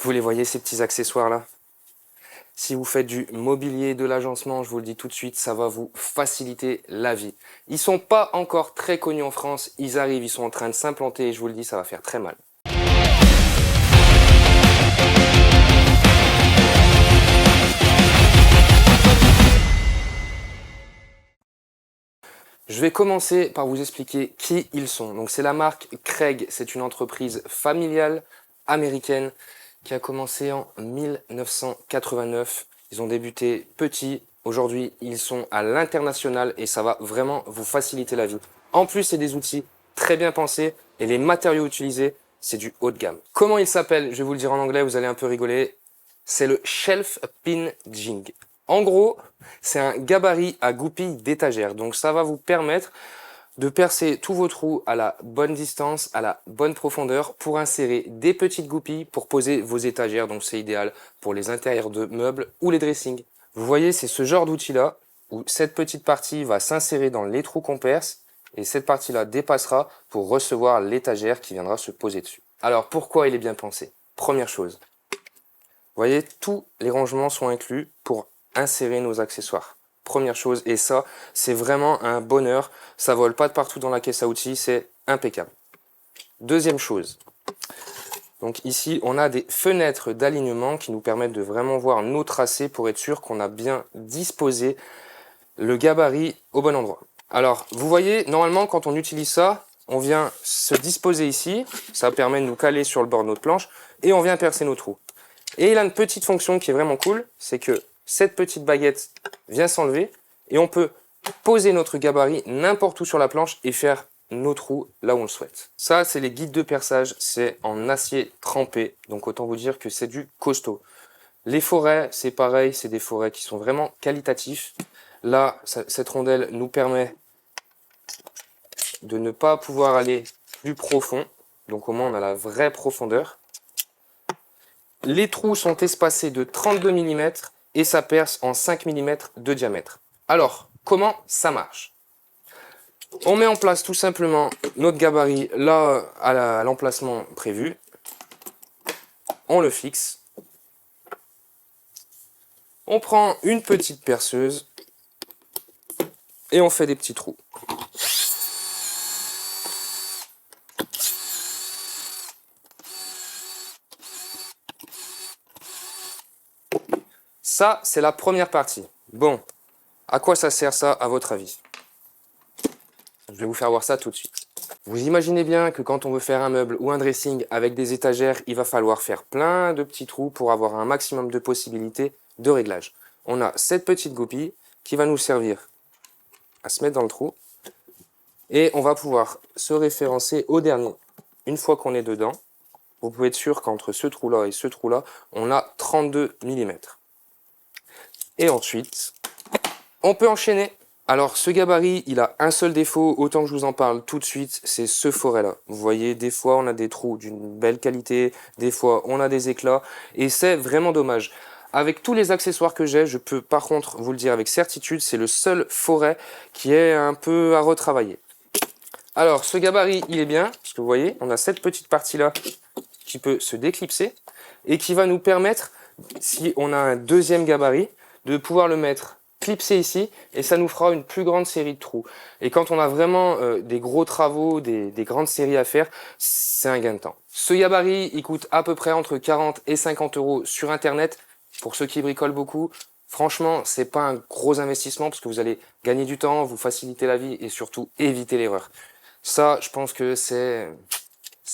Vous les voyez, ces petits accessoires-là? Si vous faites du mobilier, de l'agencement, je vous le dis tout de suite, ça va vous faciliter la vie. Ils sont pas encore très connus en France, ils arrivent, ils sont en train de s'implanter et je vous le dis, ça va faire très mal. Je vais commencer par vous expliquer qui ils sont. Donc c'est la marque Craig, c'est une entreprise familiale américaine qui a commencé en 1989. Ils ont débuté petits. Aujourd'hui, ils sont à l'international et ça va vraiment vous faciliter la vie. En plus, c'est des outils très bien pensés et les matériaux utilisés, c'est du haut de gamme. Comment il s'appelle? Je vais vous le dire en anglais, vous allez un peu rigoler. C'est le Shelf Pin Jig. En gros, c'est un gabarit à goupilles d'étagère. Donc ça va vous permettre de percer tous vos trous à la bonne distance, à la bonne profondeur pour insérer des petites goupilles pour poser vos étagères. Donc c'est idéal pour les intérieurs de meubles ou les dressings. Vous voyez, c'est ce genre d'outil-là où cette petite partie va s'insérer dans les trous qu'on perce et cette partie-là dépassera pour recevoir l'étagère qui viendra se poser dessus. Alors pourquoi il est bien pensé? Première chose, vous voyez, tous les rangements sont inclus pour insérer nos accessoires. Première chose, et ça, c'est vraiment un bonheur. Ça vole pas de partout dans la caisse à outils, c'est impeccable. Deuxième chose, donc ici, on a des fenêtres d'alignement qui nous permettent de vraiment voir nos tracés pour être sûr qu'on a bien disposé le gabarit au bon endroit. Alors, vous voyez, normalement, quand on utilise ça, on vient se disposer ici, ça permet de nous caler sur le bord de notre planche, et on vient percer nos trous. Et il a une petite fonction qui est vraiment cool, c'est que cette petite baguette vient s'enlever et on peut poser notre gabarit n'importe où sur la planche et faire nos trous là où on le souhaite. Ça, c'est les guides de perçage, c'est en acier trempé, donc autant vous dire que c'est du costaud. Les forêts, c'est pareil, c'est des forêts qui sont vraiment qualitatifs. Là, cette rondelle nous permet de ne pas pouvoir aller plus profond, donc au moins on a la vraie profondeur. Les trous sont espacés de 32 mm et ça perce en 5 mm de diamètre. Alors, comment ça marche? On met en place tout simplement notre gabarit là à l'emplacement prévu. On le fixe. On prend une petite perceuse et on fait des petits trous. Ça, c'est la première partie. Bon, à quoi ça sert ça, à votre avis? Je vais vous faire voir ça tout de suite. Vous imaginez bien que quand on veut faire un meuble ou un dressing avec des étagères, il va falloir faire plein de petits trous pour avoir un maximum de possibilités de réglage. On a cette petite goupille qui va nous servir à se mettre dans le trou. Et on va pouvoir se référencer au dernier. Une fois qu'on est dedans, vous pouvez être sûr qu'entre ce trou-là et ce trou-là, on a 32 mm. Et ensuite, on peut enchaîner. Alors, ce gabarit, il a un seul défaut, autant que je vous en parle tout de suite, c'est ce forêt-là. Vous voyez, des fois, on a des trous d'une belle qualité, des fois, on a des éclats, et c'est vraiment dommage. Avec tous les accessoires que j'ai, je peux par contre vous le dire avec certitude, c'est le seul forêt qui est un peu à retravailler. Alors, ce gabarit, il est bien, parce que vous voyez, on a cette petite partie-là qui peut se déclipser, et qui va nous permettre, si on a un deuxième gabarit, de pouvoir le mettre clipsé ici et ça nous fera une plus grande série de trous. Et quand on a vraiment des gros travaux, des grandes séries à faire, c'est un gain de temps. Ce gabarit, il coûte à peu près entre 40 et 50 € sur internet. Pour ceux qui bricolent beaucoup, franchement, c'est pas un gros investissement parce que vous allez gagner du temps, vous faciliter la vie et surtout éviter l'erreur. Ça, je pense que c'est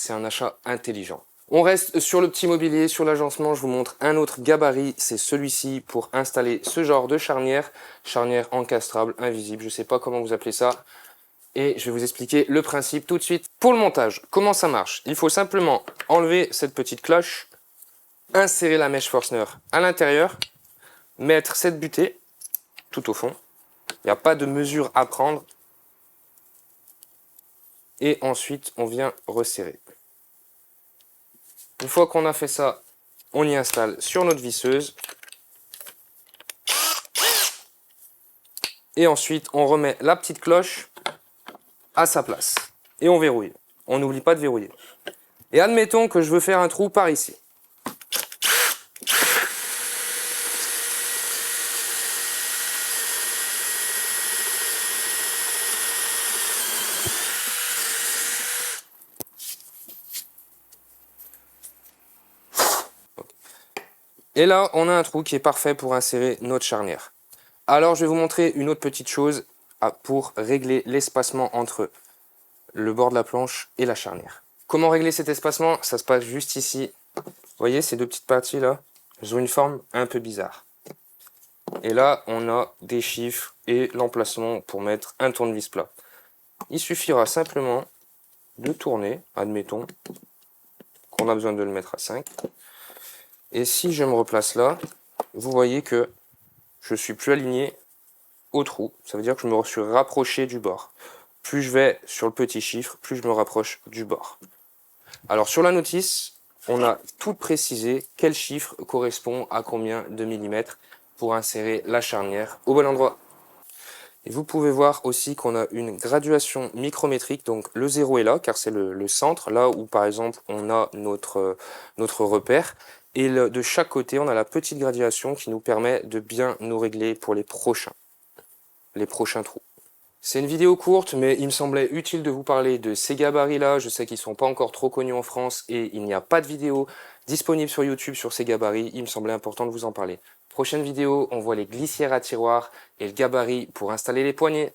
un achat intelligent. On reste sur le petit mobilier, sur l'agencement, je vous montre un autre gabarit, c'est celui-ci pour installer ce genre de charnière encastrable, invisible, je ne sais pas comment vous appelez ça. Et je vais vous expliquer le principe tout de suite. Pour le montage, comment ça marche? Il faut simplement enlever cette petite cloche, insérer la mèche Forstner à l'intérieur, mettre cette butée tout au fond. Il n'y a pas de mesure à prendre. Et ensuite, on vient resserrer. Une fois qu'on a fait ça, on y installe sur notre visseuse. Et ensuite, on remet la petite cloche à sa place. Et on verrouille. On n'oublie pas de verrouiller. Et admettons que je veux faire un trou par ici. Et là, on a un trou qui est parfait pour insérer notre charnière. Alors, je vais vous montrer une autre petite chose pour régler l'espacement entre le bord de la planche et la charnière. Comment régler cet espacement? Ça se passe juste ici. Vous voyez, ces deux petites parties là, elles ont une forme un peu bizarre. Et là, on a des chiffres et l'emplacement pour mettre un tournevis plat. Il suffira simplement de tourner, admettons qu'on a besoin de le mettre à 5. Et si je me replace là, vous voyez que je suis plus aligné au trou. Ça veut dire que je me suis rapproché du bord. Plus je vais sur le petit chiffre, plus je me rapproche du bord. Alors sur la notice, on a tout précisé quel chiffre correspond à combien de millimètres pour insérer la charnière au bon endroit. Et vous pouvez voir aussi qu'on a une graduation micrométrique, donc le 0 est là car c'est le centre, là où par exemple on a notre repère. Et de chaque côté, on a la petite graduation qui nous permet de bien nous régler pour les prochains trous. C'est une vidéo courte, mais il me semblait utile de vous parler de ces gabarits-là. Je sais qu'ils ne sont pas encore trop connus en France et il n'y a pas de vidéo disponible sur YouTube sur ces gabarits. Il me semblait important de vous en parler. Prochaine vidéo, on voit les glissières à tiroirs et le gabarit pour installer les poignées.